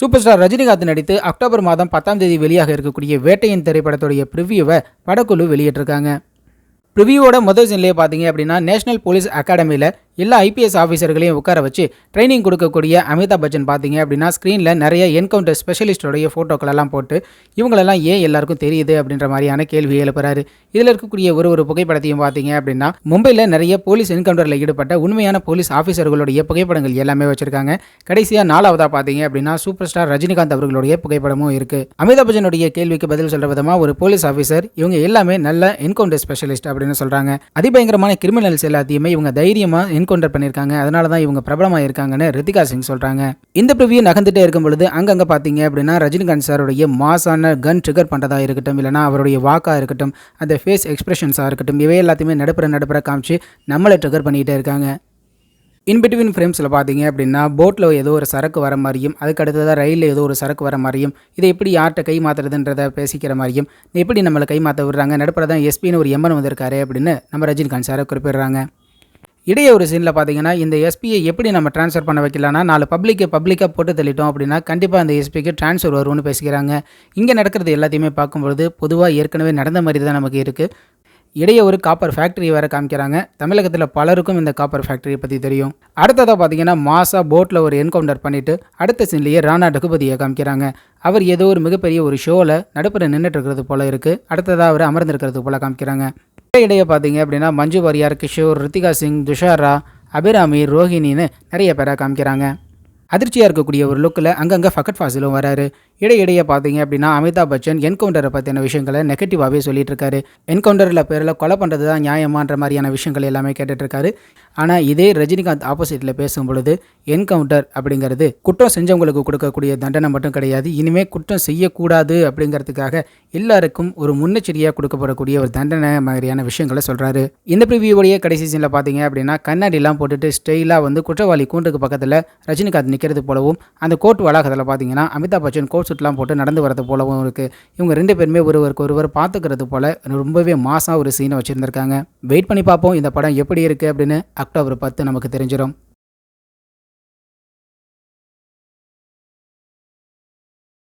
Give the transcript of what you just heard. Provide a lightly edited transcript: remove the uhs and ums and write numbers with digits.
Super star Rajinikanth நடித்து October மாதம் 10ஆம் தேதி வெளியாக இருக்கக்கூடிய வேட்டையின் திரைப்படத்துடைய ப்ரிவியூவை படக்குழு வெளியிட்டிருக்காங்க. ப்ரிவியூவோட முதல் சீன்லேயே பார்த்தீங்க அப்படின்னா நேஷனல் போலீஸ் அகாடமியில் எல்லா ஐபிஎஸ் ஆஃபீஸர்களையும் உட்கார வச்சு ட்ரைனிங் கொடுக்கக்கூடிய அமிதாப் பச்சன் பார்த்தீங்க அப்படின்னா ஸ்க்ரீனில் நிறைய என்கவுண்டர் ஸ்பெஷலிஸ்டோடைய ஃபோட்டோக்களெல்லாம் போட்டு இவங்களெல்லாம் ஏன் எல்லாருக்கும் தெரியுது அப்படின்ற மாதிரியான கேள்வி எழுப்புறாரு. இதில் இருக்கக்கூடிய ஒரு புகைப்படத்தையும் பார்த்தீங்க அப்படின்னா மும்பையில் நிறைய போலீஸ் என்கவுண்டரில் ஈடுபட்ட உண்மையான போலீஸ் ஆஃபீஸர்களுடைய புகைப்படங்கள் எல்லாமே வச்சிருக்காங்க. கடைசியாக 4வதாக பார்த்தீங்க அப்படின்னா சூப்பர் ஸ்டார் ரஜினிகாந்த் அவர்களுடைய புகைப்படமும் இருக்குது. அமிதாப் பச்சனுடைய கேள்விக்கு பதில் சொல்கிற விதமாக ஒரு போலீஸ் ஆஃபீஸர் இவங்க எல்லாமே நல்ல என்கவுண்டர் ஸ்பெஷலிஸ்ட் அப்படின்னு சொல்கிறாங்க. அதிபயங்கரமான கிரிமினல்ஸ் எல்லாத்தையுமே இவங்க தைரியமாக என்கவுண்டர் பண்ணியிருக்காங்க, அதனால தான் இவங்க பிரபலமாக இருக்காங்கன்னு ரித்திகா சிங் சொல்கிறாங்க. இந்த ப்ரிவியூ நகர்ந்துட்டே இருக்கும் பொழுது அங்கங்கே பார்த்தீங்க அப்படின்னா ரஜினிகாந்த் சாருடைய மாசான கன் ட்ரிகர் பண்ணுறதா இருக்கட்டும், இல்லைனா அவருடைய வாக்காக இருக்கட்டும், அந்த ஃபேஸ் எக்ஸ்பிரஷன்ஸாக இருக்கட்டும், இவை எல்லாத்தையுமே நடுப்புற காமிச்சு நம்மளை ட்ரிகர் பண்ணிகிட்டே இருக்காங்க. இன்பிட்வீன் ஃப்ரேம்ஸில் பார்த்தீங்க அப்படின்னா போட்டில் ஏதோ ஒரு சரக்கு வர மாதிரியும், அதுக்கு அடுத்ததாக ரயிலில் ஏதோ ஒரு சரக்கு வர மாதிரியும், இதை எப்படி யார்கிட்ட கை மாற்றுறதுன்றதை பேசிக்கிற மாதிரியும், எப்படி நம்மளை கை மாற்ற விடுறாங்க, நடுப்புற தான் எஸ்பின்னு ஒரு எம்என் வந்திருக்காரு அப்படின்னு நம்ம ரஜினிகாந்த் சாரை குறிப்பிடுறாங்க. இடையே ஒரு சீனில் பார்த்தீங்கன்னா இந்த எஸ்பியை எப்படி நம்ம ட்ரான்ஸ்ஃபர் பண்ண வைக்கலாம்னா 4 பப்ளிக்காக போட்டு தள்ளிட்டோம் அப்படின்னா கண்டிப்பாக அந்த எஸ்பிக்கு ட்ரான்ஸ்ஃபர் வரும்னு பேசிக்கிறாங்க. இங்கே நடக்கிறது எல்லாத்தையுமே பார்க்கும்பொழுது பொதுவாக ஏற்கனவே நடந்த மாதிரி தான் நமக்கு இருக்குது. இடையே ஒரு காப்பர் ஃபேக்ட்ரி வேறு காமிக்கிறாங்க. தமிழகத்தில் பலருக்கும் இந்த காப்பர் ஃபேக்ட்ரியை பற்றி தெரியும். அடுத்ததாக பார்த்தீங்கன்னா மாசா போட்டில் ஒரு என்கவுண்டர் பண்ணிவிட்டு அடுத்த சீன்லேயே ராணா ரகுபதியை காமிக்கிறாங்க. அவர் ஏதோ ஒரு மிகப்பெரிய ஒரு ஷோவில் நடுப்புற நின்றுட்டு இருக்கிறது போல இருக்குது. அடுத்ததாக அவர் அமர்ந்திருக்கிறது போல காமிக்கிறாங்க. இடையே பார்த்தீங்க அப்படின்னா மஞ்சு வாரியார், கிஷோர், ரித்திகா சிங், துஷாரா, அபிராமி, ரோஹிணின்னு நிறைய பேரை காமிக்கிறாங்க. அதிர்ச்சியாக இருக்கக்கூடிய ஒரு லுக்கில் அங்கங்கே ஃபகத் ஃபாசிலும் வராரு. இடையிடையே பார்த்தீங்க அப்படின்னா அமிதாப் பச்சன் என்கவுண்டரை பற்றின விஷயங்களை நெகட்டிவாகவே சொல்லிட்டு இருக்காரு. என்கவுண்டரில் பேரில் கொலை பண்ணுறது தான் நியாயமான்ற மாதிரியான விஷயங்கள் எல்லாமே கேட்டுட்ருக்காரு. ஆனால் இதே ரஜினிகாந்த் ஆப்போசிட்டில் பேசும் பொழுது என்கவுண்டர் அப்படிங்கிறது குற்றம் செஞ்சவங்களுக்கு கொடுக்கக்கூடிய தண்டனை மட்டும் கிடையாது, இனிமேல் குற்றம் செய்யக்கூடாது அப்படிங்கிறதுக்காக எல்லாருக்கும் ஒரு முன்னெச்சரிக்கையாக கொடுக்கப்படக்கூடிய ஒரு தண்டனை மாதிரியான விஷயங்களை சொல்கிறாரு. இந்த ப்ரிவியூவோடைய கடைசி சீனில் பார்த்தீங்க அப்படின்னா கண்ணாடிலாம் போட்டுட்டு ஸ்டைலாக குற்றவாளி கூண்டுக்கு பக்கத்தில் ரஜினிகாந்த் நிற்கிறது போலவும், அந்த கோர்ட் வளாகத்தில் பார்த்தீங்கன்னா அமிதாப் பச்சன் கோட் சூட்லாம் போட்டு நடந்து வரது போலவும் இருக்குது. இவங்க 2 பேருமே ஒருவர் பார்த்துக்கிறது போல ரொம்பவே மாசாக ஒரு சீனை வச்சுருந்துருக்காங்க. வெயிட் பண்ணி பார்ப்போம் இந்த படம் எப்படி இருக்குது அப்படின்னு. அக்டோபர் 10 நமக்கு தெரிஞ்சிடும்.